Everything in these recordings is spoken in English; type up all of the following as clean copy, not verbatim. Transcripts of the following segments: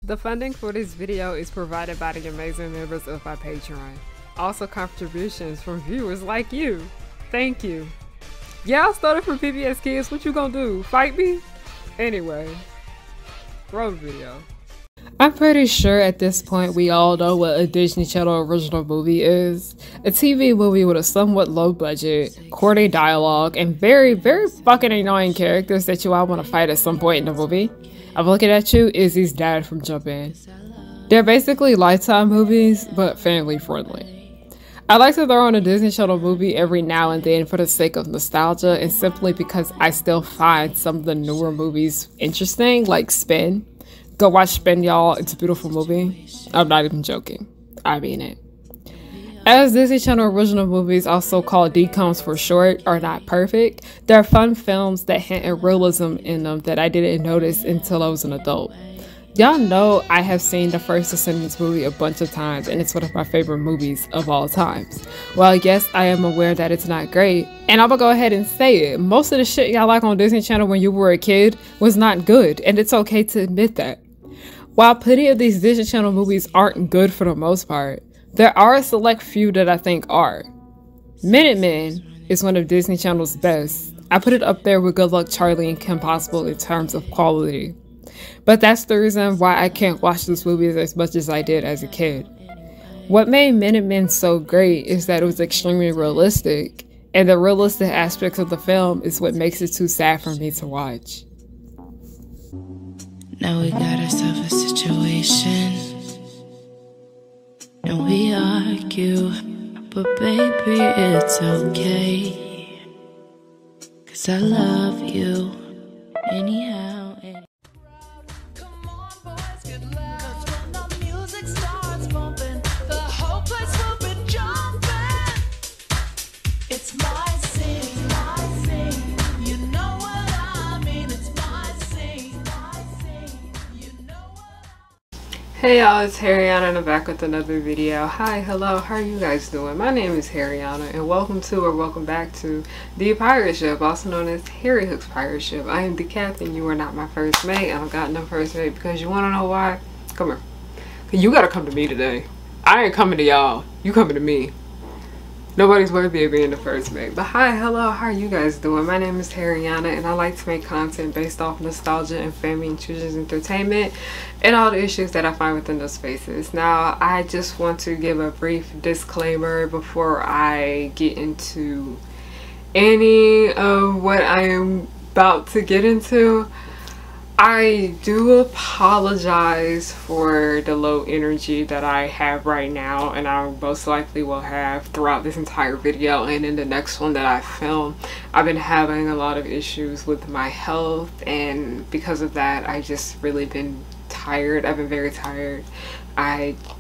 The funding for this video is provided by the amazing members of my Patreon. Also contributions from viewers like you. Thank you. Yeah, I started from PBS Kids. What you gonna do? Fight me? Anyway, roll the video. I'm pretty sure at this point we all know what a Disney Channel original movie is. A TV movie with a somewhat low budget, corny dialogue, and very fucking annoying characters that you all want to fight at some point in the movie. I'm looking at you, Izzy's dad from Jump In. They're basically Lifetime movies, but family friendly. I like to throw on a Disney Channel movie every now and then for the sake of nostalgia and simply because I still find some of the newer movies interesting, like Spin. Go watch Spin, y'all. It's a beautiful movie. I'm not even joking. I mean it. As Disney Channel original movies, also called dcoms for short, are not perfect, they're fun films that hint at realism in them that I didn't notice until I was an adult. Y'all know I have seen the first Descendants movie a bunch of times, and it's one of my favorite movies of all times. While yes, I am aware that it's not great, and I'm gonna go ahead and say it, most of the shit y'all like on Disney Channel when you were a kid was not good, and it's okay to admit that. While plenty of these Disney Channel movies aren't good for the most part, there are a select few that I think are. Minutemen is one of Disney Channel's best. I put it up there with Good Luck Charlie and Kim Possible in terms of quality. But that's the reason why I can't watch these movies as much as I did as a kid. What made Minutemen so great is that it was extremely realistic, and the realistic aspects of the film is what makes it too sad for me to watch. Now we got ourselves a situation, and we argue, but baby, it's okay, 'cause I love you anyhow. Come on, boys, get loud, 'cause when the music starts bumping, the whole place will be jumping. It's my scene, you know what I mean, it's my scene, you know what. Hey y'all, it's Harriyanna and I'm back with another video. Hi, hello, how are you guys doing? My name is Harriyanna and welcome to or welcome back to the pirate ship, also known as Harry Hook's pirate ship. I am the captain, you are not my first mate. I don't got no first mate because you wanna know why? Come here. You gotta come to me today. I ain't coming to y'all, you coming to me. Nobody's worthy of being the first mate. But hi, hello, how are you guys doing? My name is Harriyanna and I like to make content based off nostalgia and family and children's entertainment and all the issues that I find within those spaces. Now, I just want to give a brief disclaimer before I get into any of what I am about to get into. I do apologize for the low energy that I have right now, and I most likely will have throughout this entire video and in the next one that I film. I've been having a lot of issues with my health, and because of that I just really been tired. I've been very tired.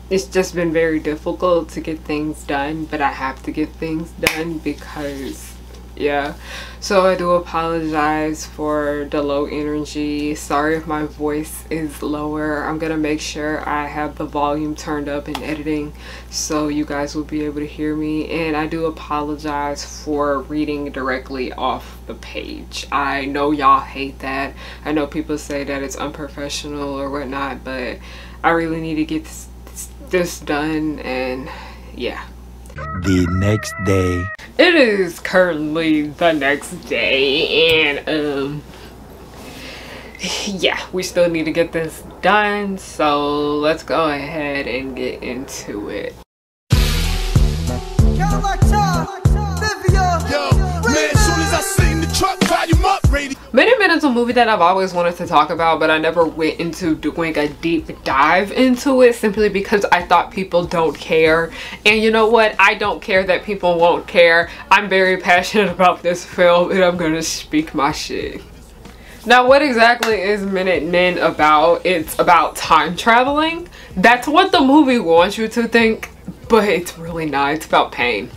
It's just been very difficult to get things done, but I have to get things done because yeah. So I do apologize for the low energy. Sorry if my voice is lower. I'm gonna make sure I have the volume turned up in editing so you guys will be able to hear me, and I do apologize for reading directly off the page. I know y'all hate that. I know people say that it's unprofessional or whatnot, but I really need to get this done, and yeah. The next day. It is currently the next day, and yeah, we still need to get this done, so let's go ahead and get into it. Minutemen is a movie that I've always wanted to talk about, but I never went into doing a deep dive into it simply because I thought people don't care. And you know what? I don't care that people won't care. I'm very passionate about this film and I'm gonna speak my shit. Now, what exactly is Minutemen about? It's about time traveling. That's what the movie wants you to think, but it's really not. It's about pain.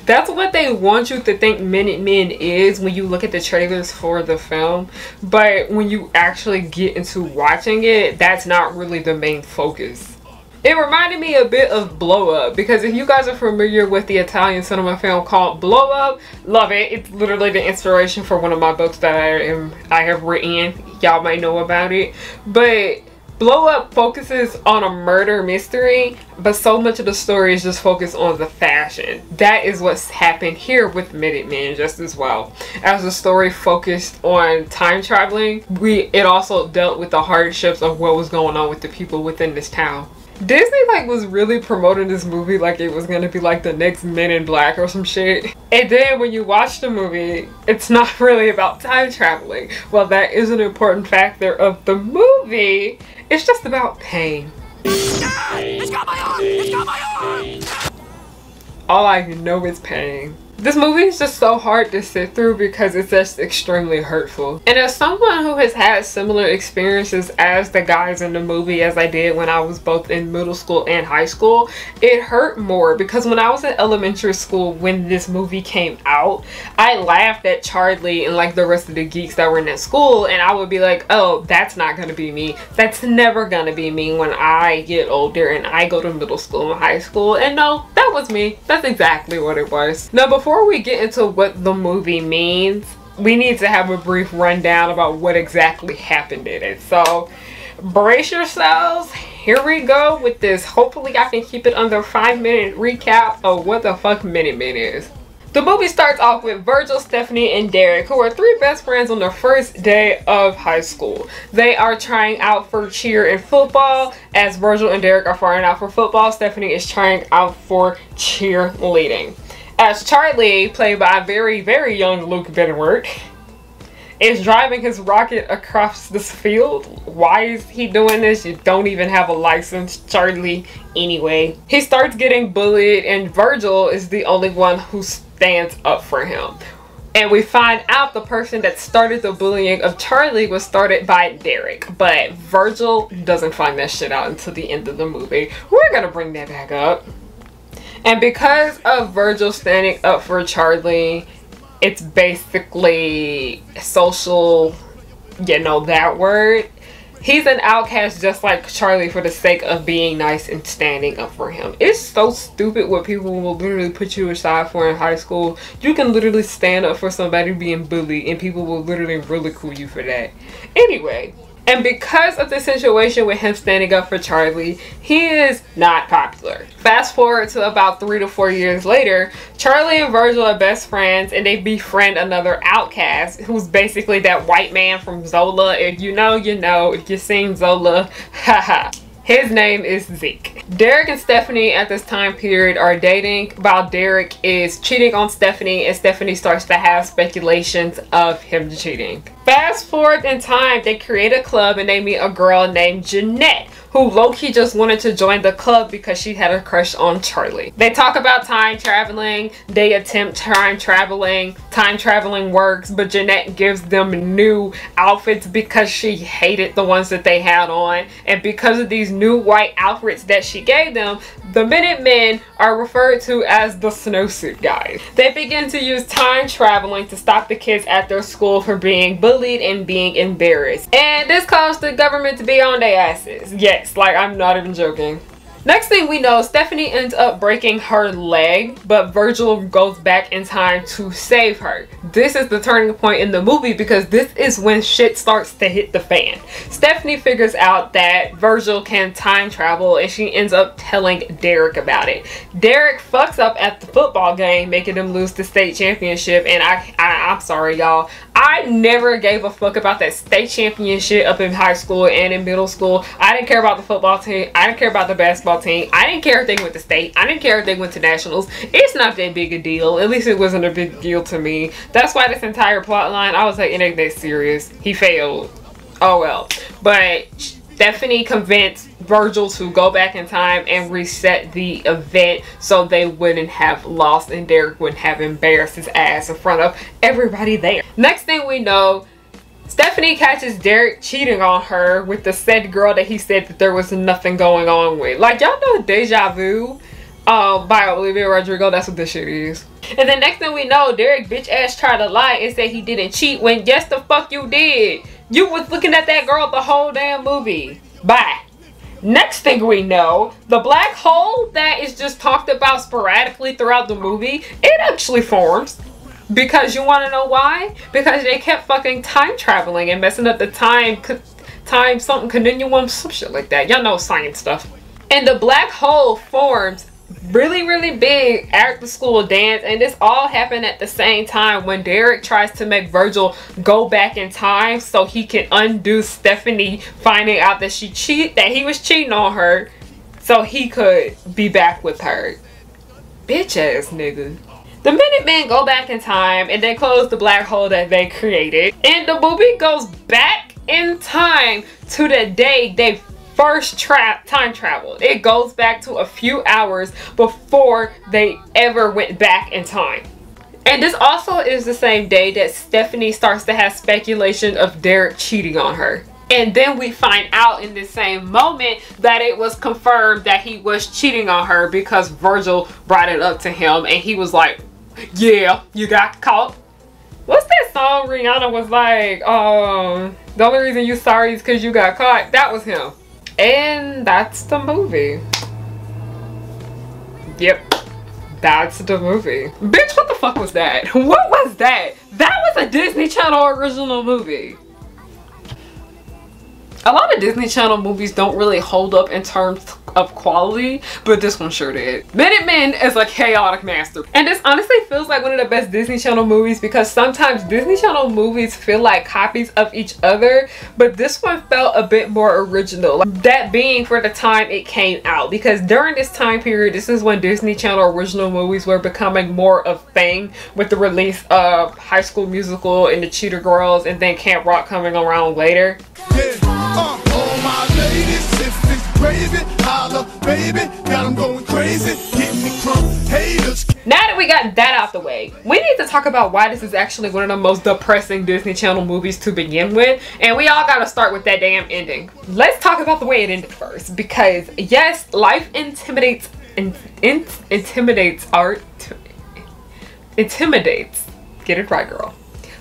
That's what they want you to think Minutemen is when you look at the trailers for the film, but when you actually get into watching it, that's not really the main focus. It reminded me a bit of Blow Up, because if you guys are familiar with the Italian cinema film called Blow Up, love it. It's literally the inspiration for one of my books that I have written. Y'all might know about it, but Blow Up focuses on a murder mystery, but so much of the story is just focused on the fashion. That is what's happened here with Minutemen just as well. As the story focused on time traveling, it also dealt with the hardships of what was going on with the people within this town. Disney like was really promoting this movie like it was gonna be like the next Men in Black or some shit. And then when you watch the movie, it's not really about time traveling. Well, that is an important factor of the movie. It's just about pain. It's got my arm! It's got my arm! All I know is pain. This movie is just so hard to sit through because it's just extremely hurtful. And as someone who has had similar experiences as the guys in the movie as I did when I was both in middle school and high school, it hurt more because when I was in elementary school when this movie came out, I laughed at Charlie and like the rest of the geeks that were in that school, and I would be like, oh, that's not gonna be me. That's never gonna be me when I get older and I go to middle school and high school. And no, that was me. That's exactly what it was. Now, before we get into what the movie means, we need to have a brief rundown about what exactly happened in it. So brace yourselves, here we go with this. Hopefully I can keep it under 5-minute recap of what the fuck Minutemen is. The movie starts off with Virgil, Stephanie, and Derek, who are 3 best friends on their first day of high school. They are trying out for cheer and football. As Virgil and Derek are trying out for football, Stephanie is trying out for cheerleading. As Charlie, played by very, very young Luke Benward, is driving his rocket across this field. Why is he doing this? You don't even have a license, Charlie. Anyway, he starts getting bullied and Virgil is the only one who stands up for him. And we find out the person that started the bullying of Charlie was started by Derek. But Virgil doesn't find that shit out until the end of the movie. We're gonna bring that back up. And because of Virgil standing up for Charlie, it's basically social, you know that word. He's an outcast just like Charlie for the sake of being nice and standing up for him. It's so stupid what people will literally put you aside for in high school. You can literally stand up for somebody being bullied and people will literally ridicule you for that. Anyway. And because of the situation with him standing up for Charlie, he is not popular. Fast forward to about 3 to 4 years later, Charlie and Virgil are best friends and they befriend another outcast who's basically that white man from Zola. If you know, you know. If you've seen Zola, haha. His name is Zeke. Derek and Stephanie at this time period are dating while Derek is cheating on Stephanie and Stephanie starts to have speculations of him cheating. Fast forward in time, they create a club and they meet a girl named Jeanette, who low-key just wanted to join the club because she had a crush on Charlie. They talk about time traveling, they attempt time traveling works, but Jeanette gives them new outfits because she hated the ones that they had on. And because of these new white outfits that she gave them, the Minutemen are referred to as the snowsuit guys. They begin to use time traveling to stop the kids at their school from being bullied and being embarrassed. And this caused the government to be on their asses. Yes, like I'm not even joking. Next thing we know, Stephanie ends up breaking her leg, but Virgil goes back in time to save her. This is the turning point in the movie because this is when shit starts to hit the fan. Stephanie figures out that Virgil can time travel and she ends up telling Derek about it. Derek fucks up at the football game, making him lose the state championship, and I'm sorry y'all, I never gave a fuck about that state championship up in high school and in middle school. I didn't care about the football team. I didn't care about the basketball team. I didn't care if they went to state. I didn't care if they went to nationals. It's not that big a deal. At least it wasn't a big deal to me. That's why this entire plot line, I was like, it ain't that serious. He failed. Oh well. But Stephanie convinced Virgil to go back in time and reset the event so they wouldn't have lost and Derek wouldn't have embarrassed his ass in front of everybody there. Next thing we know, Stephanie catches Derek cheating on her with the said girl that he said that there was nothing going on with. Like, y'all know Deja Vu by Olivia Rodrigo? That's what this shit is. And then next thing we know, Derek bitch ass tried to lie and said he didn't cheat when yes the fuck you did. You was looking at that girl the whole damn movie. Bye. Next thing we know, the black hole that is just talked about sporadically throughout the movie, it actually forms. Because you want to know why? Because they kept fucking time traveling and messing up the times something continuum, some shit like that. Y'all know science stuff. And the black hole forms really big after school dance, and this all happened at the same time when Derek tries to make Virgil go back in time so he can undo Stephanie finding out that he was cheating on her so he could be back with her. Bitch ass nigga. The Minutemen go back in time and they close the black hole that they created, and the movie goes back in time to the day they first time traveled. It goes back to a few hours before they ever went back in time. And this also is the same day that Stephanie starts to have speculation of Derek cheating on her. And then we find out in the same moment that it was confirmed that he was cheating on her because Virgil brought it up to him and he was like, yeah, you got caught. What's that song Rihanna was like, the only reason you sorry is because you got caught? That was him. And that's the movie. Yep, that's the movie. Bitch, what the fuck was that? What was that? That was a Disney Channel original movie. A lot of Disney Channel movies don't really hold up in terms of quality, but this one sure did. Minutemen is a chaotic master. And this honestly feels like one of the best Disney Channel movies because sometimes Disney Channel movies feel like copies of each other, but this one felt a bit more original. That being for the time it came out, because during this time period, this is when Disney Channel original movies were becoming more of a thing with the release of High School Musical and the Cheetah Girls, and then Camp Rock coming around later. All my ladies, if it's gravy, holla, baby, got them going crazy, get me crumb haters. Now that we got that out the way, we need to talk about why this is actually one of the most depressing Disney Channel movies to begin with, and we all gotta start with that damn ending. Let's talk about the way it ended first, because yes, life intimidates art. Intimidates. Get it right, girl.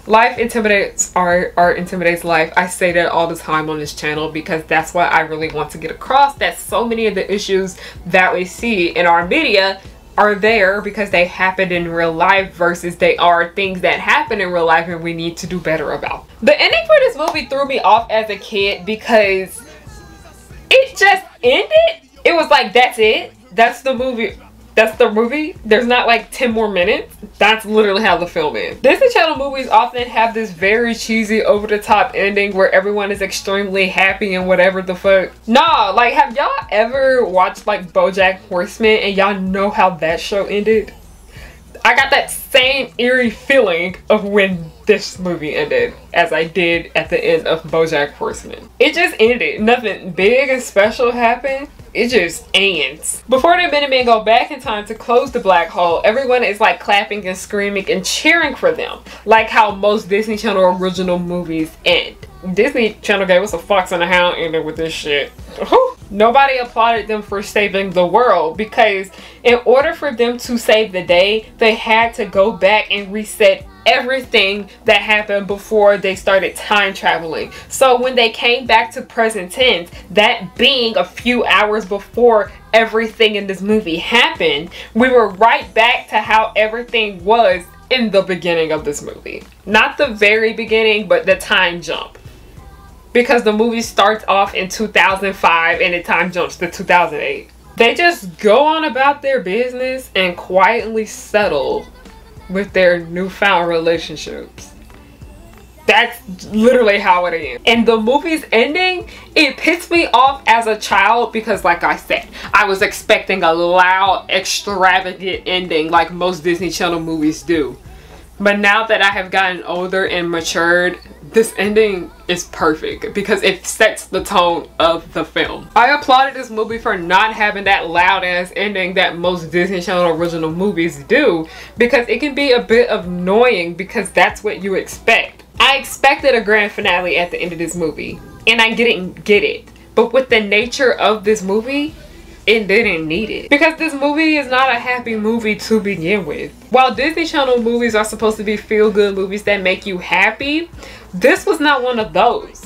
Life intimidates art, art intimidates life. I say that all the time on this channel because that's what I really want to get across, that so many of the issues that we see in our media are there because they happened in real life versus they are things that happen in real life and we need to do better about. The ending for this movie threw me off as a kid because it just ended. It was like, that's it. That's the movie. That's the movie. There's not like 10 more minutes. That's literally how the film ends. Disney Channel movies often have this very cheesy, over-the-top ending where everyone is extremely happy and whatever the fuck. Nah, like, have y'all ever watched like BoJack Horseman and y'all know how that show ended? I got that same eerie feeling of when this movie ended as I did at the end of BoJack Horseman. It just ended. Nothing big and special happened. It just ends. Before the Minutemen go back in time to close the black hole, everyone is like clapping and screaming and cheering for them, like how most Disney Channel original movies end. Disney Channel gave us a Fox and the Hound ending with this shit. Nobody applauded them for saving the world because in order for them to save the day, they had to go back and reset everything that happened before they started time traveling. So when they came back to present tense, that being a few hours before everything in this movie happened, we were right back to how everything was in the beginning of this movie. Not the very beginning, but the time jump. Because the movie starts off in 2005 and the time jumps to 2008. They just go on about their business and quietly settle with their newfound relationships. That's literally how it ends. And the movie's ending, it pissed me off as a child because, like I said, I was expecting a loud, extravagant ending like most Disney Channel movies do. But now that I have gotten older and matured, this ending is perfect because it sets the tone of the film. I applauded this movie for not having that loud ass ending that most Disney Channel original movies do, because it can be a bit annoying because that's what you expect. I expected a grand finale at the end of this movie and I didn't get it. But with the nature of this movie, it didn't need it. Because this movie is not a happy movie to begin with. While Disney Channel movies are supposed to be feel-good movies that make you happy, this was not one of those.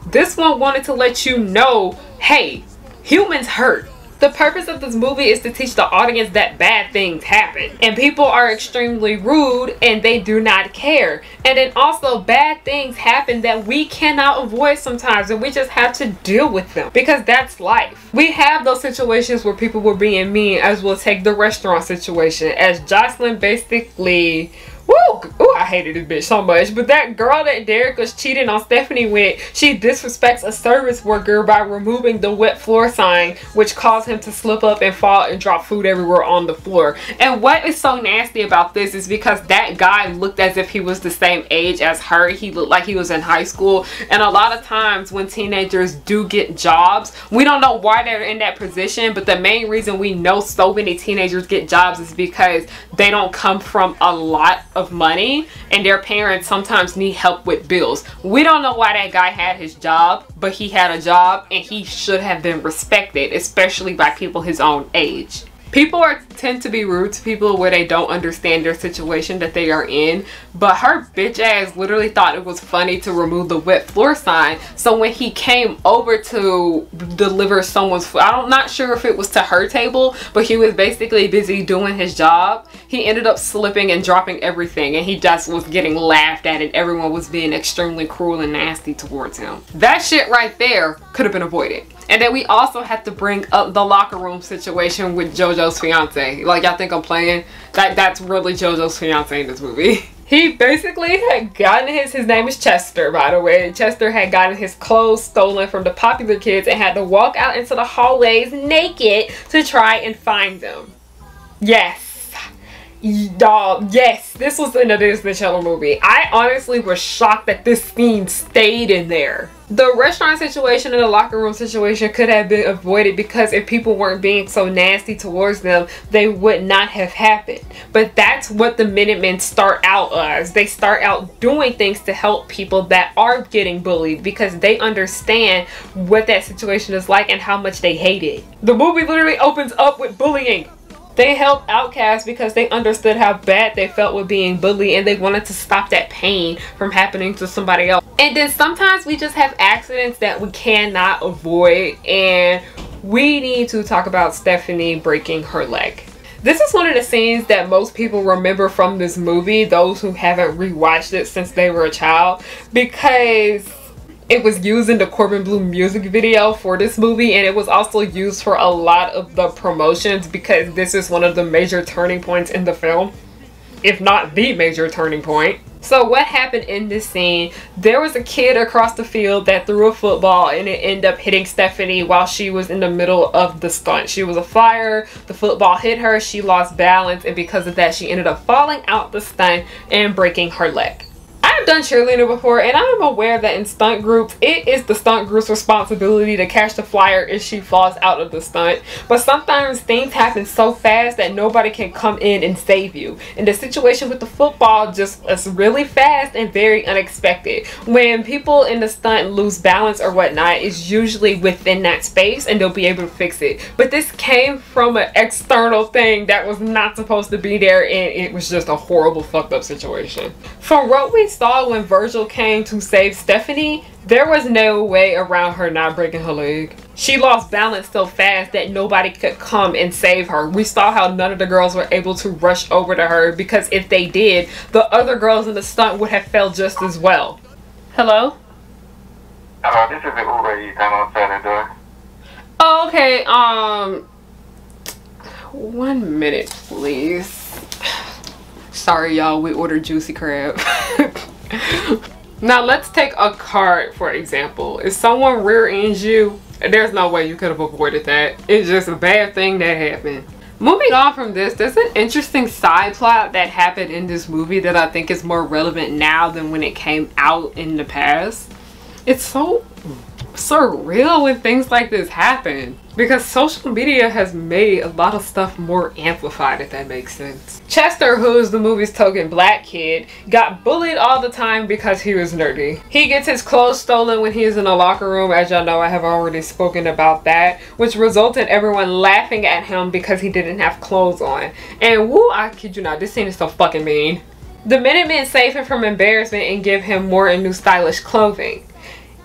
This one wanted to let you know, hey, humans hurt. The purpose of this movie is to teach the audience that bad things happen and people are extremely rude and they do not care. And then also bad things happen that we cannot avoid sometimes, and we just have to deal with them because that's life. We have those situations where people were being mean, as we'll take the restaurant situation, as Jocelyn basically... Woo! Ooh, I hated this bitch so much. But that girl that Derek was cheating on Stephanie with, she disrespects a service worker by removing the wet floor sign, which caused him to slip up and fall and drop food everywhere on the floor. And what is so nasty about this is because that guy looked as if he was the same age as her. He looked like he was in high school. And a lot of times when teenagers do get jobs, we don't know why they're in that position, but the main reason we know so many teenagers get jobs is because they don't come from a lot of money and their parents sometimes need help with bills. We don't know why that guy had his job, but he had a job and he should have been respected, especially by people his own age. People tend to be rude to people where they don't understand their situation that they are in, but her bitch ass literally thought it was funny to remove the wet floor sign. So when he came over to deliver someone's food, I'm not sure if it was to her table, but he was basically busy doing his job. He ended up slipping and dropping everything, and he just was getting laughed at, and everyone was being extremely cruel and nasty towards him. That shit right there could have been avoided. And then we also have to bring up the locker room situation with JoJo's fiance. Like, y'all think I'm playing? That's really JoJo's fiance in this movie. He basically had gotten his name is Chester, by the way. Chester had gotten his clothes stolen from the popular kids and had to walk out into the hallways naked to try and find them. Yes. Dog, yes, this was in a Disney Channel movie. I honestly was shocked that this scene stayed in there. The restaurant situation and the locker room situation could have been avoided because if people weren't being so nasty towards them, they would not have happened. But that's what the Minutemen start out as. They start out doing things to help people that are getting bullied because they understand what that situation is like and how much they hate it. The movie literally opens up with bullying. They helped outcasts because they understood how bad they felt with being bullied and they wanted to stop that pain from happening to somebody else. And then sometimes we just have accidents that we cannot avoid, and we need to talk about Stephanie breaking her leg. This is one of the scenes that most people remember from this movie, those who haven't rewatched it since they were a child, because it was used in the Corbin Blue music video for this movie, and it was also used for a lot of the promotions because this is one of the major turning points in the film, if not the major turning point. So what happened in this scene, there was a kid across the field that threw a football and it ended up hitting Stephanie while she was in the middle of the stunt. She was a flyer, the football hit her, she lost balance, and because of that she ended up falling out the stunt and breaking her leg. I've done cheerleading before, and I'm aware that in stunt groups, it is the stunt group's responsibility to catch the flyer if she falls out of the stunt. But sometimes things happen so fast that nobody can come in and save you. And the situation with the football just is really fast and very unexpected. When people in the stunt lose balance or whatnot, it's usually within that space and they'll be able to fix it. But this came from an external thing that was not supposed to be there, and it was just a horrible fucked up situation. From what we saw when Virgil came to save Stephanie, there was no way around her not breaking her leg. She lost balance so fast that nobody could come and save her. We saw how none of the girls were able to rush over to her because if they did, the other girls in the stunt would have fell just as well. Hello? Hello, this is the Uber Eats. I'm outside the door. Oh, okay, 1 minute, please. Sorry, y'all, we ordered juicy crab. Now let's take a card for example. If someone rear ends you, there's no way you could have avoided that. It's just a bad thing that happened. Moving on from this, there's an interesting side plot that happened in this movie that I think is more relevant now than when it came out in the past. It's so surreal when things like this happen because social media has made a lot of stuff more amplified, if that makes sense. Chester, who is the movie's token black kid, got bullied all the time because he was nerdy. He gets his clothes stolen when he is in a locker room. As y'all know, I have already spoken about that, which resulted in everyone laughing at him because he didn't have clothes on. And woo, I kid you not, this scene is so fucking mean. The Minutemen save him from embarrassment and give him more and new stylish clothing.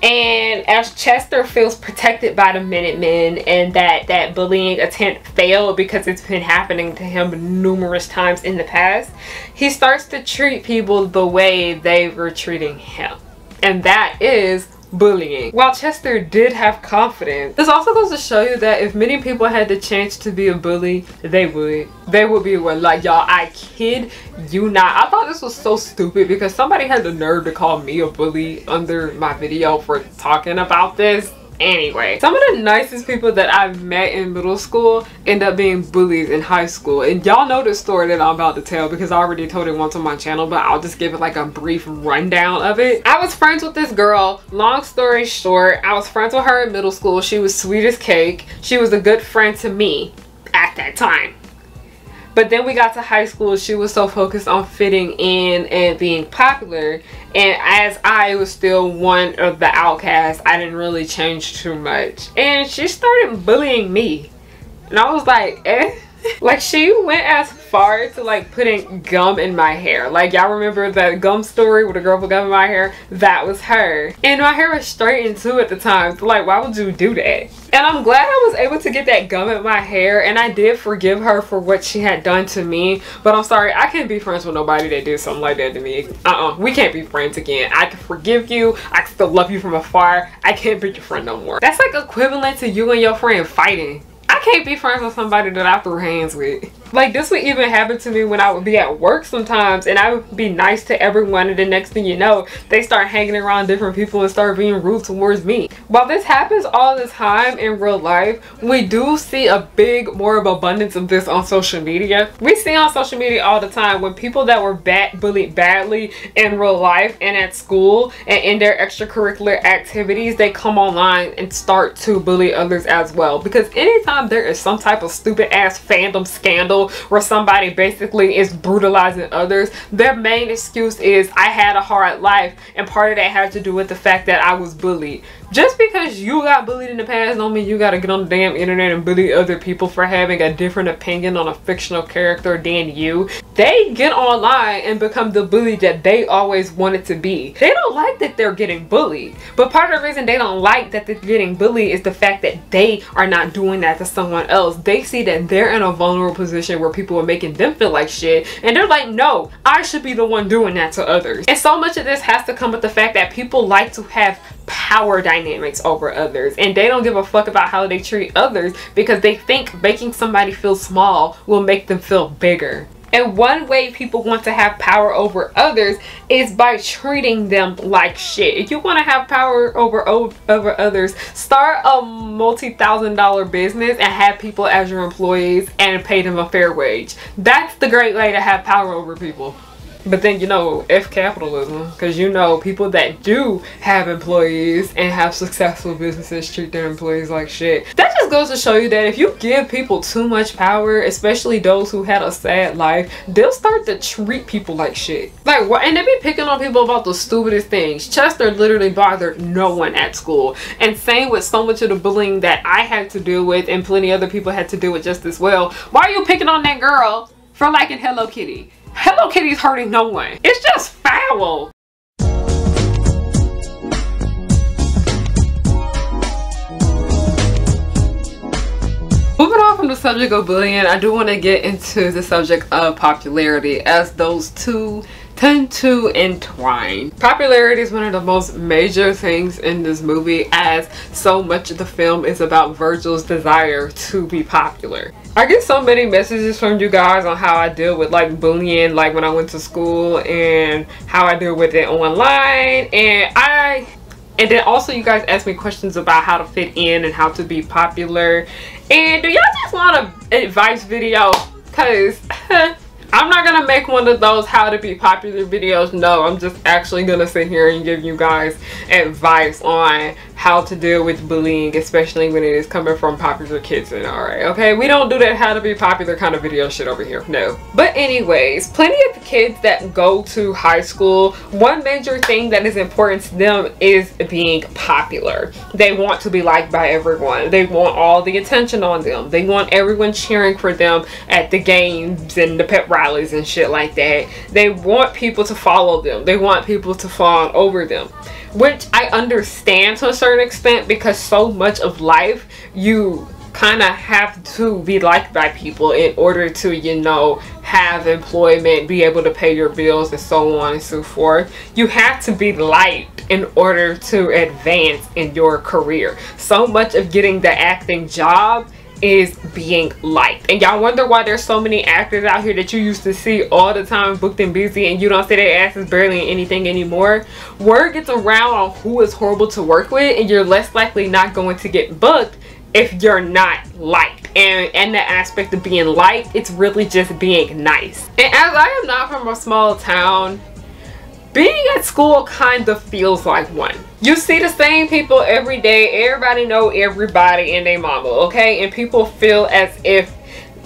And as Chester feels protected by the Minutemen and that bullying attempt failed because it's been happening to him numerous times in the past, he starts to treat people the way they were treating him. And that is bullying. While Chester did have confidence, this also goes to show you that if many people had the chance to be a bully, they would be one. Like, y'all, I kid you not. I thought this was so stupid because somebody had the nerve to call me a bully under my video for talking about this. Anyway, some of the nicest people that I've met in middle school end up being bullies in high school. And y'all know the story that I'm about to tell because I already told it once on my channel, but I'll just give it like a brief rundown of it. I was friends with this girl. Long story short, I was friends with her in middle school. She was sweet as cake. She was a good friend to me at that time. But then we got to high school, she was so focused on fitting in and being popular. And as I was still one of the outcasts, I didn't really change too much. And she started bullying me. And I was like, eh? Like, she went as far to like putting gum in my hair. Like, y'all remember that gum story with the girl put gum in my hair? That was her. And my hair was straightened too at the time. So like, why would you do that? And I'm glad I was able to get that gum in my hair, and I did forgive her for what she had done to me. But I'm sorry, I can't be friends with nobody that did something like that to me. We can't be friends again. I can forgive you, I can still love you from afar. I can't be your friend no more. That's like equivalent to you and your friend fighting. I can't be friends with somebody that I threw hands with. Like, this would even happen to me when I would be at work sometimes, and I would be nice to everyone, and the next thing you know, they start hanging around different people and start being rude towards me. While this happens all the time in real life, we do see a more of abundance of this on social media. We see on social media all the time when people that were bullied badly in real life and at school and in their extracurricular activities, they come online and start to bully others as well. Because anytime there is some type of stupid ass fandom scandal where somebody basically is brutalizing others, their main excuse is, I had a hard life, and part of that has to do with the fact that I was bullied. Just because you got bullied in the past don't mean you gotta get on the damn internet and bully other people for having a different opinion on a fictional character than you. They get online and become the bully that they always wanted to be. They don't like that they're getting bullied, but part of the reason they don't like that they're getting bullied is the fact that they are not doing that to someone else. They see that they're in a vulnerable position where people are making them feel like shit, and they're like, no, I should be the one doing that to others. And so much of this has to come with the fact that people like to have power dynamics over others, and they don't give a fuck about how they treat others because they think making somebody feel small will make them feel bigger. And one way people want to have power over others is by treating them like shit. If you want to have power over others, start a multi-thousand-dollar business and have people as your employees and pay them a fair wage. That's the great way to have power over people. But then, you know, F capitalism, because you know people that do have employees and have successful businesses treat their employees like shit. That just goes to show you that if you give people too much power, especially those who had a sad life, they'll start to treat people like shit. Like, what? And they be picking on people about the stupidest things. Chester literally bothered no one at school, and same with so much of the bullying that I had to deal with and plenty other people had to deal with just as well. Why are you picking on that girl for liking Hello Kitty? Hello Kitty's hurting no one. It's just foul. Moving on from the subject of bullying, I do want to get into the subject of popularity, as those two tend to entwine. Popularity is one of the most major things in this movie, as so much of the film is about Virgil's desire to be popular. I get so many messages from you guys on how I deal with like bullying, like when I went to school, and how I deal with it online, and then also you guys ask me questions about how to fit in and how to be popular. And do y'all just want an advice video? Cause I'm not gonna make one of those how to be popular videos. No, I'm just actually gonna sit here and give you guys advice on how to deal with bullying, especially when it is coming from popular kids and alright, okay? We don't do that how to be popular kind of video shit over here, no. But anyways, plenty of kids that go to high school, one major thing that is important to them is being popular. They want to be liked by everyone. They want all the attention on them. They want everyone cheering for them at the games and the pep rallies and shit like that. They want people to follow them. They want people to fawn over them. which I understand to a certain extent, because so much of life you kind of have to be liked by people in order to, you know, have employment, be able to pay your bills, and so on and so forth. You have to be liked in order to advance in your career. So much of getting the acting job is being liked. And y'all wonder why there's so many actors out here that you used to see all the time booked and busy, and you don't see their asses barely in anything anymore. Word gets around on who is horrible to work with, and you're less likely not going to get booked if you're not liked. And the aspect of being liked, it's really just being nice. And as I am not from a small town, being at school kind of feels like one. You see the same people every day. Everybody know everybody and their mama, okay? And people feel as if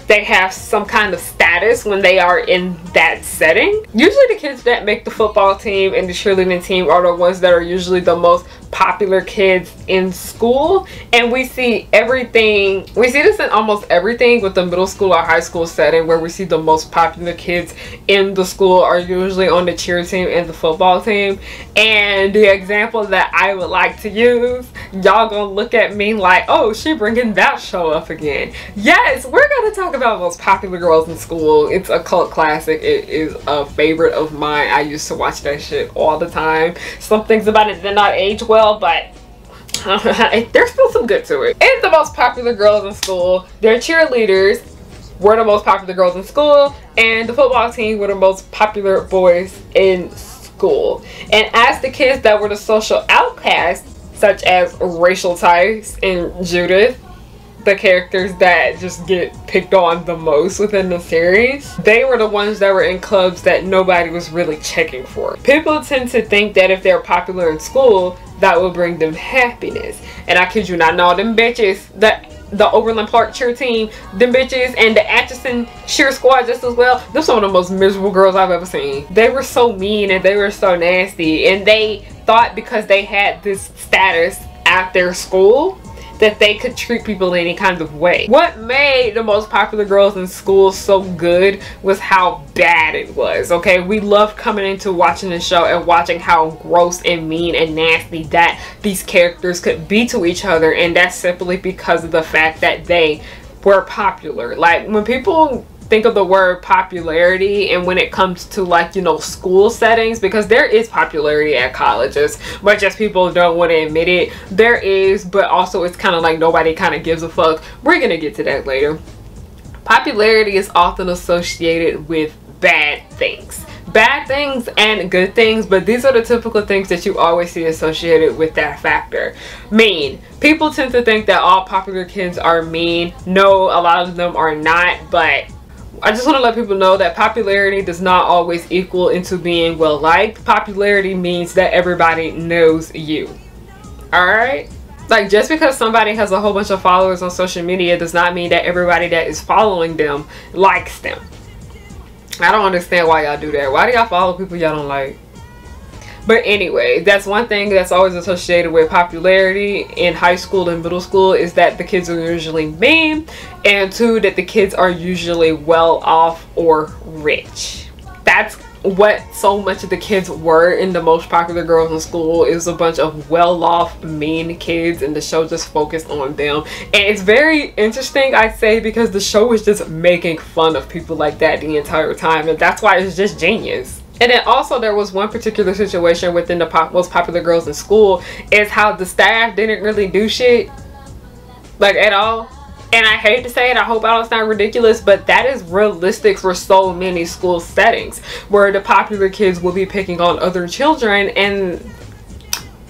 they have some kind of status when they are in that setting. Usually the kids that make the football team and the cheerleading team are the ones that are usually the most popular kids in school. And we see everything, we see this in almost everything with the middle school or high school setting, where we see the most popular kids in the school are usually on the cheer team and the football team. And the example that I would like to use, y'all gonna look at me like, oh, she bringing that show up again. Yes, we're gonna talk about most popular girls in school. It's a cult classic. It is a favorite of mine. I used to watch that shit all the time. Some things about it did not age well, but there's still some good to it. It's the most popular girls in school. Their cheerleaders were the most popular girls in school, and the football team were the most popular boys in school. And as the kids that were the social outcasts, such as Rachel Tice and Judith, the characters that just get picked on the most within the series, they were the ones that were in clubs that nobody was really checking for. People tend to think that if they're popular in school, that will bring them happiness. And I kid you not, no, them bitches, the Overland Park cheer team, them bitches, and the Atchison cheer squad just as well, they're some of the most miserable girls I've ever seen. They were so mean and they were so nasty, and they thought because they had this status at their school that they could treat people any kind of way. What made the most popular girls in school so good was how bad it was, okay? We loved coming into watching the show and watching how gross and mean and nasty that these characters could be to each other, and that's simply because of the fact that they were popular. Like, when people think of the word popularity, and when it comes to, like, you know, school settings, because there is popularity at colleges, but just people don't want to admit it. There is, but also it's kind of like nobody kind of gives a fuck. We're gonna get to that later. Popularity is often associated with bad things and good things, but these are the typical things that you always see associated with that factor. Mean. People tend to think that all popular kids are mean. No, a lot of them are not, but I just want to let people know that popularity does not always equal into being well liked. Popularity means that everybody knows you. Alright? Like, just because somebody has a whole bunch of followers on social media does not mean that everybody that is following them likes them. I don't understand why y'all do that. Why do y'all follow people y'all don't like? But anyway, that's one thing that's always associated with popularity in high school and middle school, is that the kids are usually mean, and two, that the kids are usually well off or rich. That's what so much of the kids were in the most popular girls in school. Is a bunch of well off mean kids, and the show just focused on them. And it's very interesting, I say, because the show is just making fun of people like that the entire time, and that's why it's just genius. And then also there was one particular situation within the most popular girls in school, is how the staff didn't really do shit, like, at all. And I hate to say it, I hope I don't sound ridiculous, but that is realistic for so many school settings, where the popular kids will be picking on other children and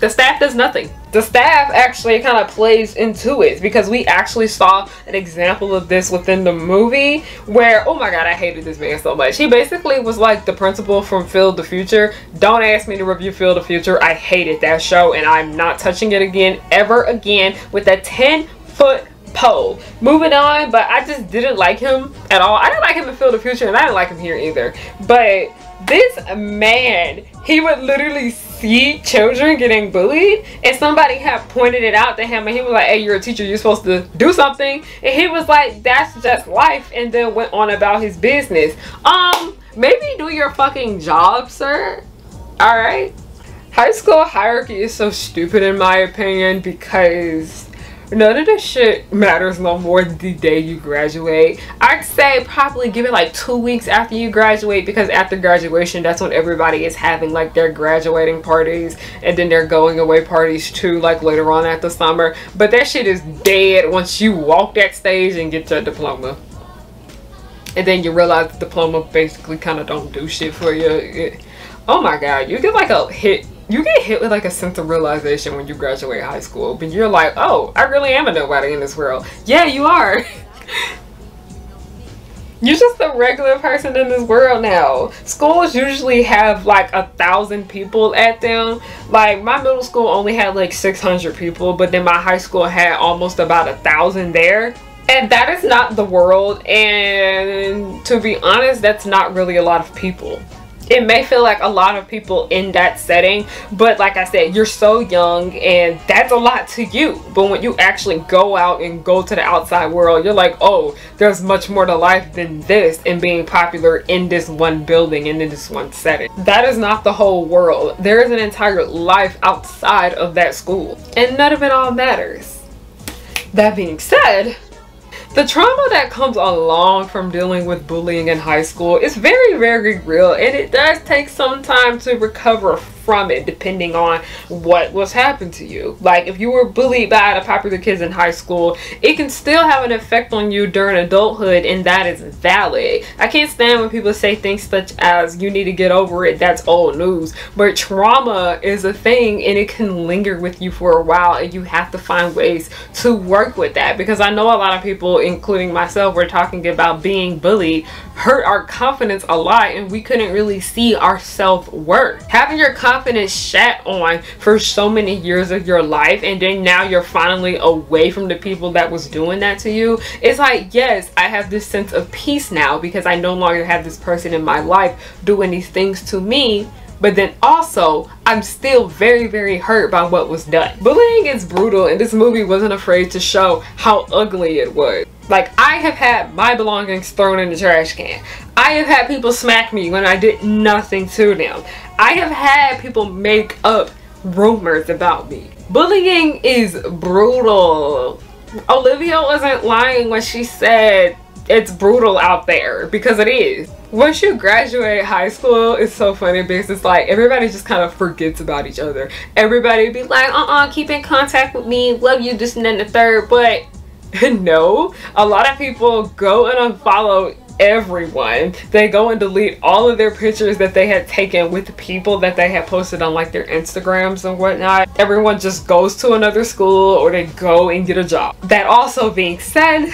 the staff does nothing. The staff actually kind of plays into it, because we actually saw an example of this within the movie where, oh my god, I hated this man so much. He basically was like the principal from Phil the Future. Don't ask me to review Phil the Future. I hated that show, and I'm not touching it again, ever again, with a 10-foot pole. Moving on, but I just didn't like him at all. I didn't like him in Phil the Future, and I didn't like him here either. But this man, he would literally see children getting bullied, and somebody had pointed it out to him, and he was like, hey, you're a teacher, you're supposed to do something. And he was like, that's just life, and then went on about his business. Maybe do your fucking job, sir. Alright? High school hierarchy is so stupid in my opinion because none of this shit matters no more than the day you graduate. I'd say probably give it like 2 weeks after you graduate, because after graduation that's when everybody is having like their graduating parties and then their going away parties too, like later on at the summer. But that shit is dead once you walk that stage and get your diploma. And then you realize the diploma basically kind of don't do shit for you. Oh my god, you get like a hit. You get hit with like a sense of realization when you graduate high school, but you're like, oh, I really am a nobody in this world. Yeah, you are. You're just a regular person in this world now. Schools usually have like 1,000 people at them. Like my middle school only had like 600 people, but then my high school had almost about 1,000 there. And that is not the world, and to be honest, that's not really a lot of people. It may feel like a lot of people in that setting, but like I said, you're so young and that's a lot to you. But when you actually go out and go to the outside world, you're like, oh, there's much more to life than this and being popular in this one building and in this one setting. That is not the whole world. There is an entire life outside of that school, and none of it all matters. That being said, the trauma that comes along from dealing with bullying in high school is very, very real, and it does take some time to recover from it depending on what was happened to you. Like if you were bullied by the popular kids in high school, it can still have an effect on you during adulthood, and that is valid. I can't stand when people say things such as you need to get over it, that's old news. But trauma is a thing and it can linger with you for a while, and you have to find ways to work with that, because I know a lot of people, including myself, were talking about being bullied hurt our confidence a lot, and we couldn't really see our self-worth. Having your confidence shat on for so many years of your life, and then now you're finally away from the people that was doing that to you. It's like, yes, I have this sense of peace now because I no longer have this person in my life doing these things to me. But then also, I'm still very, very hurt by what was done. Bullying is brutal, and this movie wasn't afraid to show how ugly it was. Like, I have had my belongings thrown in the trash can. I have had people smack me when I did nothing to them. I have had people make up rumors about me. Bullying is brutal. Olivia wasn't lying when she said it's brutal out there, because it is. Once you graduate high school, it's so funny because it's like everybody just kind of forgets about each other. Everybody be like, keep in contact with me, love you, this and then the third. But no, a lot of people go and unfollow everyone. They go and delete all of their pictures that they had taken with the people that they had posted on like their Instagrams and whatnot. Everyone just goes to another school, or they go and get a job. That also being said,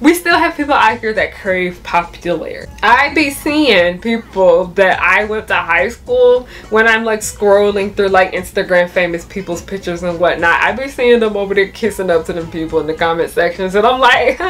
we still have people out here that crave popularity. I be seeing people that I went to high school when I'm like scrolling through like Instagram famous people's pictures and whatnot. I be seeing them over there kissing up to them people in the comment sections, and I'm like,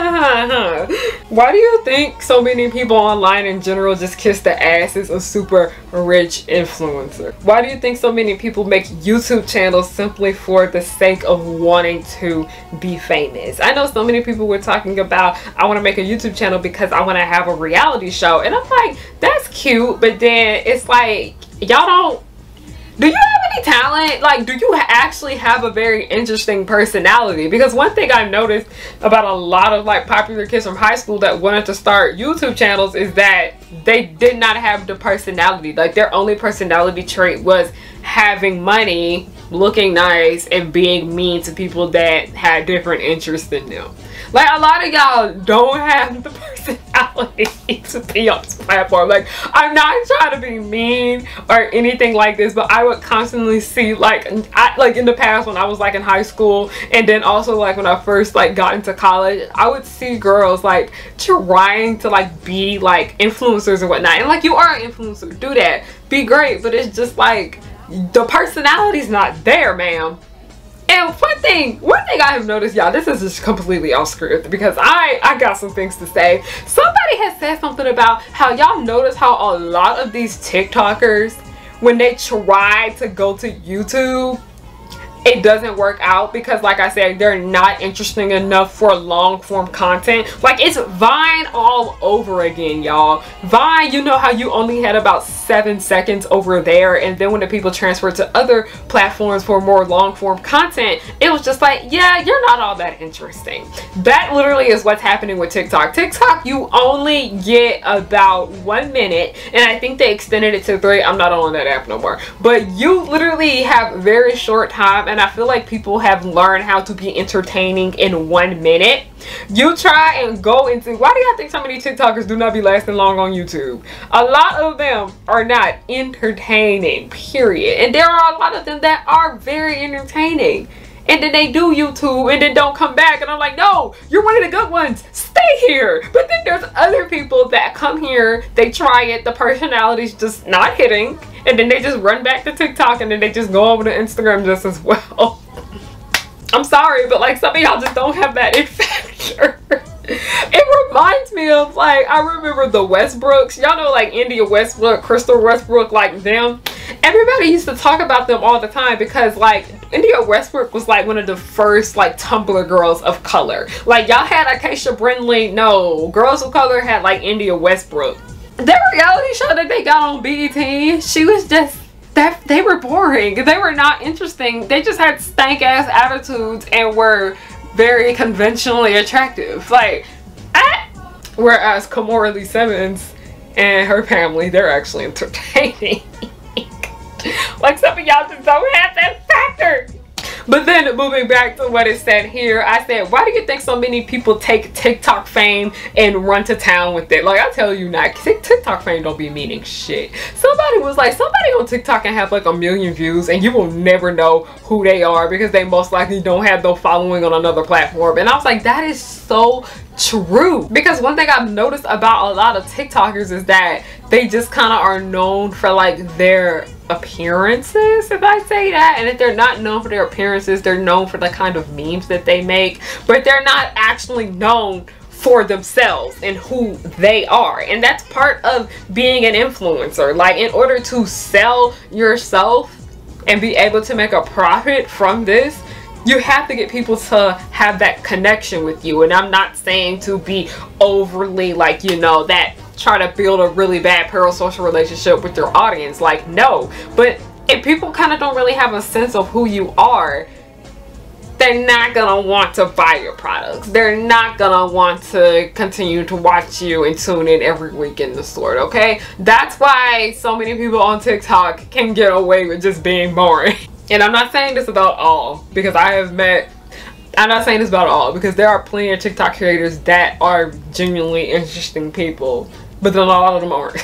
why do you think so many people online in general just kiss the asses of super rich influencers? Why do you think so many people make YouTube channels simply for the sake of wanting to be famous? I know so many people were talking about, I want to make a YouTube channel because I want to have a reality show, and I'm like, that's cute, but then it's like, y'all don't, do you have any talent? Like, do you actually have a very interesting personality? Because one thing I've noticed about a lot of like popular kids from high school that wanted to start YouTube channels is that they did not have the personality. Like, their only personality trait was having money, looking nice, and being mean to people that had different interests than them. Like, a lot of y'all don't have the personality to be on this platform. Like, I'm not trying to be mean or anything like this, but I would constantly see, like in the past when I was like in high school, and then also like when I first like got into college, I would see girls like trying to like be like influencers and whatnot. And like, you are an influencer, do that, be great, but it's just like the personality's not there, ma'am. And one thing I have noticed, y'all, this is just completely off script because I got some things to say. Somebody has said something about how y'all notice how a lot of these TikTokers, when they try to go to YouTube, it doesn't work out because, like I said, they're not interesting enough for long form content. Like, it's Vine all over again, y'all. Vine, you know how you only had about 7 seconds over there, and then when the people transferred to other platforms for more long form content, it was just like, yeah, you're not all that interesting. That literally is what's happening with TikTok. TikTok, you only get about 1 minute, and I think they extended it to 3. I'm not on that app no more, but you literally have very short time, and I feel like people have learned how to be entertaining in 1 minute. You try and go into, why do y'all think so many TikTokers do not be lasting long on YouTube? A lot of them are not entertaining, period. And there are a lot of them that are very entertaining. And then they do YouTube and then don't come back, and I'm like, no, you're one of the good ones, stay here. But then there's other people that come here, they try it, the personality's just not hitting, and then they just run back to TikTok, and then they just go over to Instagram just as well. I'm sorry, but like, some of y'all just don't have that it factor. It reminds me of, like, I remember the Westbrooks. Y'all know, like, India Westbrook, Crystal Westbrook, like them. Everybody used to talk about them all the time because, like, India Westbrook was like one of the first, like, Tumblr girls of color. Like, y'all had Acacia Brindley. No, girls of color had, like, India Westbrook. Their reality show that they got on BET, she was just, that they were boring. They were not interesting. They just had stank ass attitudes and were very conventionally attractive. Like, whereas Kamora Lee Simmons and her family, they're actually entertaining. Like, some of y'all just don't have that factor. But then moving back to what it said here, I said, why do you think so many people take TikTok fame and run to town with it? Like, I tell you not, TikTok fame don't be meaning shit. Somebody was like, somebody on TikTok can have like 1 million views and you will never know who they are because they most likely don't have no following on another platform. And I was like, that is so true. Because one thing I've noticed about a lot of TikTokers is that they just kind of are known for like their appearances, if I say that. And if they're not known for their appearances, they're known for the kind of memes that they make, but they're not actually known for themselves and who they are. And that's part of being an influencer. Like, in order to sell yourself and be able to make a profit from this, you have to get people to have that connection with you. And I'm not saying to be overly, like, you know, that try to build a really bad parasocial relationship with your audience. Like, no. But if people kind of don't really have a sense of who you are, they're not gonna want to buy your products. They're not gonna want to continue to watch you and tune in every week in the store, okay? That's why so many people on TikTok can get away with just being boring. And I'm not saying this about all, because I'm not saying this about all, because there are plenty of TikTok creators that are genuinely interesting people, but then a lot of them aren't.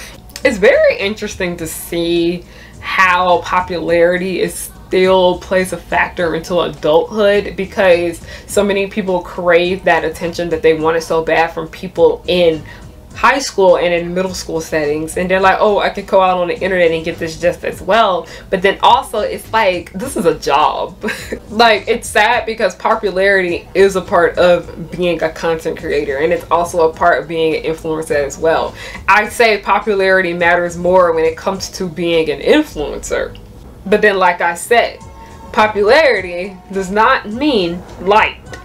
It's very interesting to see how popularity still plays a factor into adulthood, because so many people crave that attention that they wanted so bad from people in high school and in middle school settings, and they're like, oh, I could go out on the internet and get this just as well. But then also it's like, this is a job. Like, it's sad because popularity is a part of being a content creator, and it's also a part of being an influencer as well. I say popularity matters more when it comes to being an influencer, but then, like I said, popularity does not mean liked.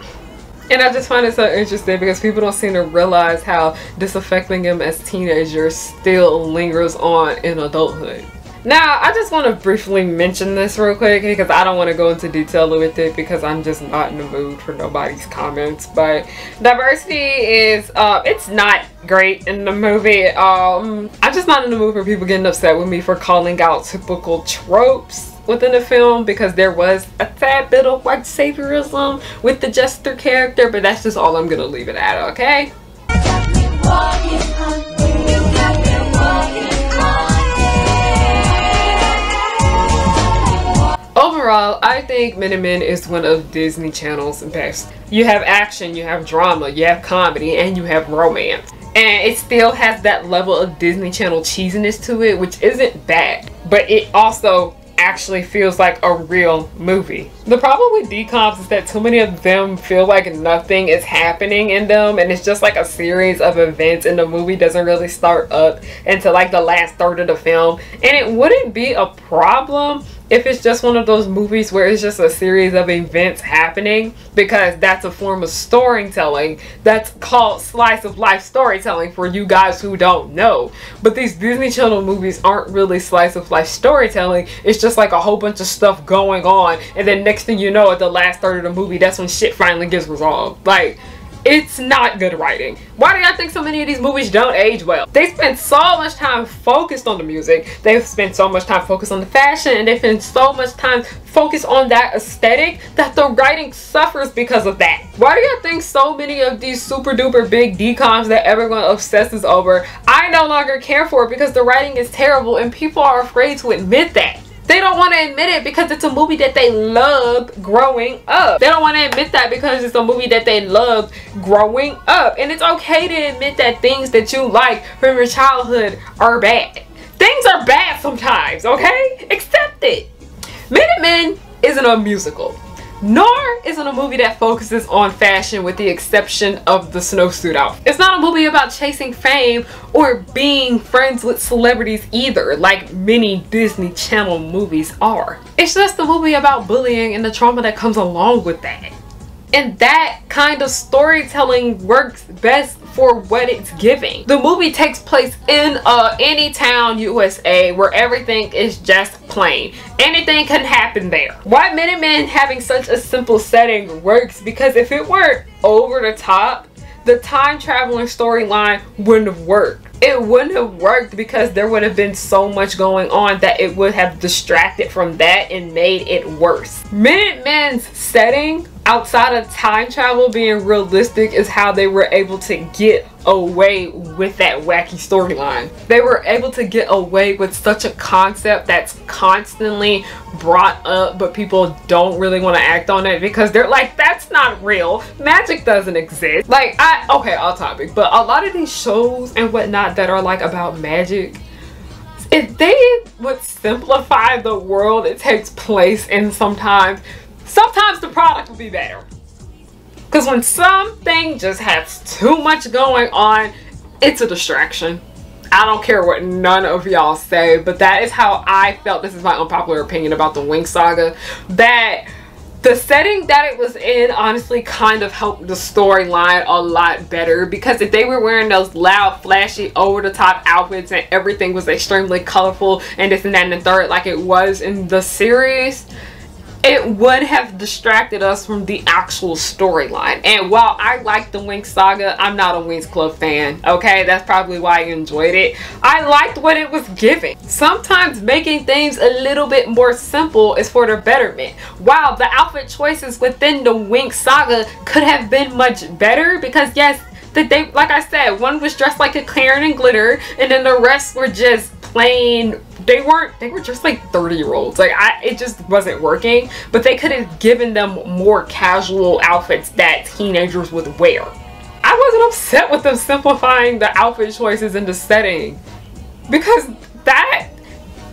And I just find it so interesting because people don't seem to realize how disaffecting them as teenagers still lingers on in adulthood. Now, I just want to briefly mention this real quick because I don't want to go into detail with it because I'm just not in the mood for nobody's comments. But diversity is, it's not great in the movie. I'm just not in the mood for people getting upset with me for calling out typical tropes within the film, because there was a tad bit of white saviorism with the Jester character, but that's just all I'm gonna leave it at, okay? Overall, I think Men and Men is one of Disney Channel's best. You have action, you have drama, you have comedy, and you have romance. And it still has that level of Disney Channel cheesiness to it, which isn't bad, but it also actually feels like a real movie. The problem with dcoms is that too many of them feel like nothing is happening in them, and it's just like a series of events, and the movie doesn't really start up until like the last third of the film. And it wouldn't be a problem if it's just one of those movies where it's just a series of events happening, because that's a form of storytelling. That's called slice of life storytelling for you guys who don't know. But these Disney Channel movies aren't really slice of life storytelling. It's just like a whole bunch of stuff going on, and then next thing you know, at the last third of the movie, that's when shit finally gets resolved. Like, it's not good writing. Why do y'all think so many of these movies don't age well? They spend so much time focused on the music, they've spent so much time focused on the fashion, and they've spent so much time focused on that aesthetic that the writing suffers because of that. Why do y'all think so many of these super duper big dcoms that everyone obsesses over, I no longer care for because the writing is terrible and people are afraid to admit that? They don't want to admit it because it's a movie that they loved growing up. They don't want to admit that because it's a movie that they loved growing up. And it's okay to admit that things that you like from your childhood are bad. Things are bad sometimes, okay? Accept it. Minutemen isn't a musical, nor is it a movie that focuses on fashion with the exception of the snowsuit outfit. It's not a movie about chasing fame or being friends with celebrities either, like many Disney Channel movies are. It's just a movie about bullying and the trauma that comes along with that. And that kind of storytelling works best for what it's giving. The movie takes place in any town, USA, where everything is just plain. Anything can happen there. Why Minutemen having such a simple setting works because if it weren't over the top, the time traveling storyline wouldn't have worked. It wouldn't have worked because there would have been so much going on that it would have distracted from that and made it worse. Minutemen's setting, outside of time travel being realistic, is how they were able to get away with that wacky storyline. They were able to get away with such a concept that's constantly brought up, but people don't really want to act on it because they're like, that's not real. Magic doesn't exist. Like, okay, off topic, but a lot of these shows and whatnot that are like about magic, if they would simplify the world it takes place in, sometimes the product would be better. Because when something just has too much going on, it's a distraction. I don't care what none of y'all say, but that is how I felt. This is my unpopular opinion about the Winx saga. That the setting that it was in honestly kind of helped the storyline a lot better, because if they were wearing those loud, flashy, over-the-top outfits and everything was extremely colorful and this and that and the third like it was in the series, it would have distracted us from the actual storyline. And while I like the Winx saga, I'm not a Winx Club fan, okay? That's probably why I enjoyed it. I liked what it was giving. Sometimes making things a little bit more simple is for the betterment. While the outfit choices within the Winx saga could have been much better, because yes, they, like I said, one was dressed like a Karen and glitter, and then the rest were just plain. They were just like 30-year-olds. Like, it just wasn't working. But they could have given them more casual outfits that teenagers would wear. I wasn't upset with them simplifying the outfit choices in the setting, because that,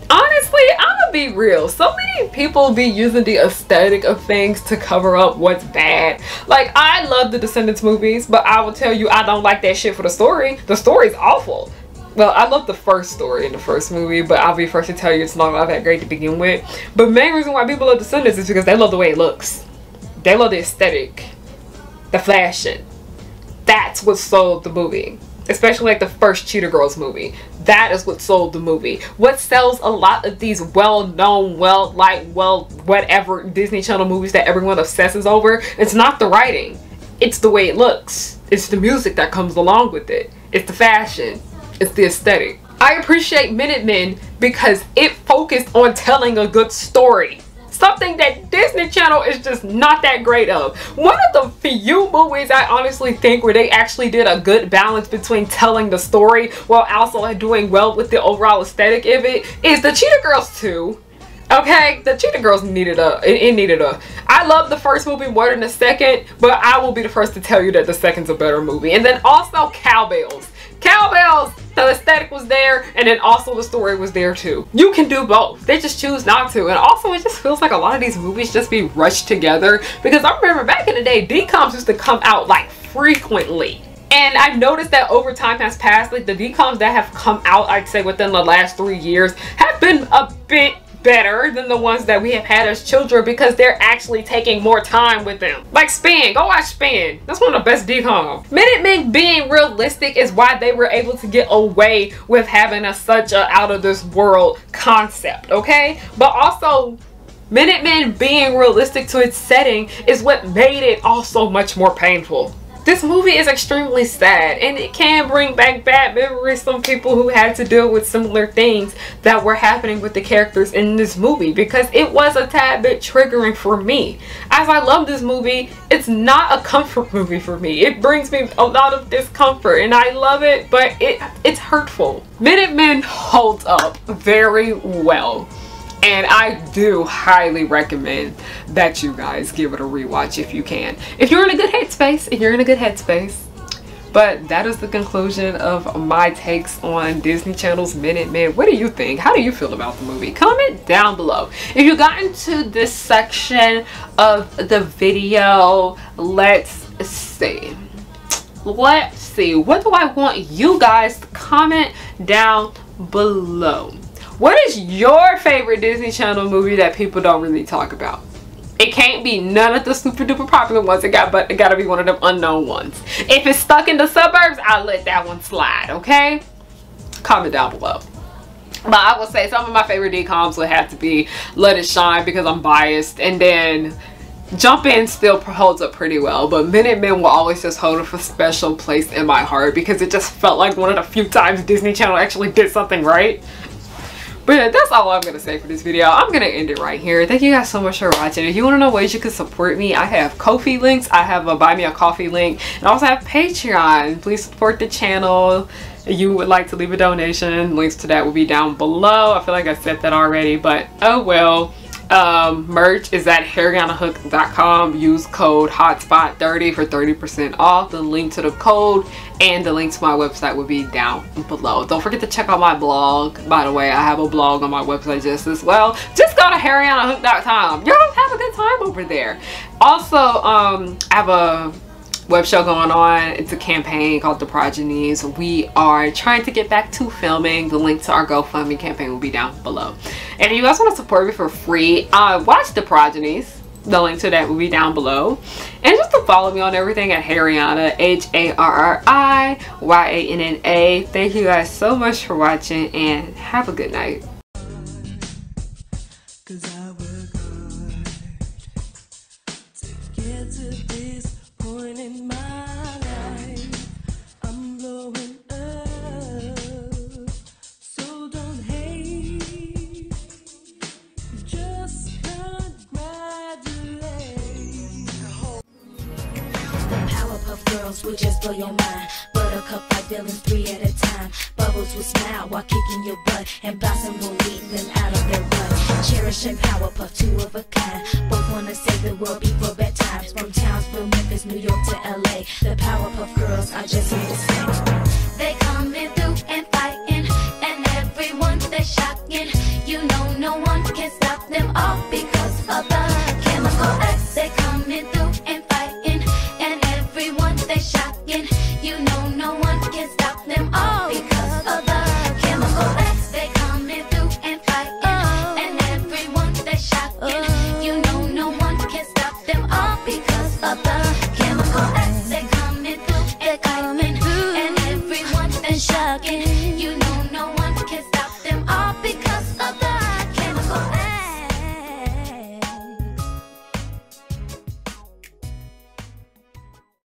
honestly, I'm gonna be real, so many people be using the aesthetic of things to cover up what's bad. Like, I love the Descendants movies, but I will tell you, I don't like that shit for the story. The story's awful. Well, I love the first story in the first movie, but I'll be first to tell you it's not that great to begin with. But the main reason why people love Descendants is because they love the way it looks. They love the aesthetic, the fashion. That's what sold the movie. Especially like the first Cheetah Girls movie. That is what sold the movie. What sells a lot of these well-known, whatever Disney Channel movies that everyone obsesses over, it's not the writing. It's the way it looks. It's the music that comes along with it. It's the fashion. It's the aesthetic. I appreciate Minutemen because it focused on telling a good story. Something that Disney Channel is just not that great of. One of the few movies I honestly think where they actually did a good balance between telling the story while also doing well with the overall aesthetic of it is the Cheetah Girls 2. Okay, the Cheetah Girls needed I love the first movie more than the second, but I will be the first to tell you that the second's a better movie. And then also Cowbells. Cowbells, the aesthetic was there, and then also the story was there too. You can do both. They just choose not to. And also, it just feels like a lot of these movies just be rushed together, because I remember back in the day, dcoms used to come out like frequently. And I've noticed that over time has passed, like the dcoms that have come out, I'd say within the last 3 years, have been a bit better than the ones that we have had as children because they're actually taking more time with them. Like Spin, go watch Spin. That's one of the best dcoms. Minutemen being realistic is why they were able to get away with having such a out of this world concept, okay? But also Minutemen being realistic to its setting is what made it also much more painful. This movie is extremely sad and it can bring back bad memories from people who had to deal with similar things that were happening with the characters in this movie, because it was a tad bit triggering for me. As I love this movie, it's not a comfort movie for me. It brings me a lot of discomfort and I love it, but it's hurtful. Minutemen holds up very well. And I do highly recommend that you guys give it a rewatch if you can. If you're in a good headspace, But that is the conclusion of my takes on Disney Channel's Minutemen. What do you think? How do you feel about the movie? Comment down below. If you got into this section of the video, let's see. What do I want you guys to comment down below? What is your favorite Disney Channel movie that people don't really talk about? It can't be none of the super duper popular ones. It gotta be one of them unknown ones. If it's stuck in the suburbs, I'll let that one slide, okay? Comment down below. But I will say some of my favorite dcoms would have to be Let It Shine because I'm biased, and then Jump In still holds up pretty well, but Minutemen will always just hold a special place in my heart because it just felt like one of the few times Disney Channel actually did something right. But yeah, that's all I'm going to say for this video. I'm going to end it right here. Thank you guys so much for watching. If you want to know ways you can support me, I have Ko-fi links. I have a Buy Me a Coffee link. And I also have Patreon. Please support the channel. If you would like to leave a donation, links to that will be down below. I feel like I said that already, but oh well. Merch is at harriyannahook.com. Use code HOTSPOT30 for 30% off. The link to the code and the link to my website will be down below. Don't forget to check out my blog. By the way, I have a blog on my website just as well. Just go to harriyannahook.com. Y'all have a good time over there. Also, I have a web show going on. It's a campaign called The Progenies. We are trying to get back to filming. The link to our GoFundMe campaign will be down below. And if you guys want to support me for free, watch The Progenies. The link to that will be down below. And just to follow me on everything at Harriyanna, HARRIYANNA. Thank you guys so much for watching and have a good night. Girls will just blow your mind. Buttercup like villains 3 at a time. Bubbles will smile while kicking your butt, and Blossom will lead them out of their rut. Cherish and Powerpuff, 2 of a kind. Both wanna save the world before bedtime. From Townsville, Memphis, New York to LA, the Powerpuff Girls are just here to stay.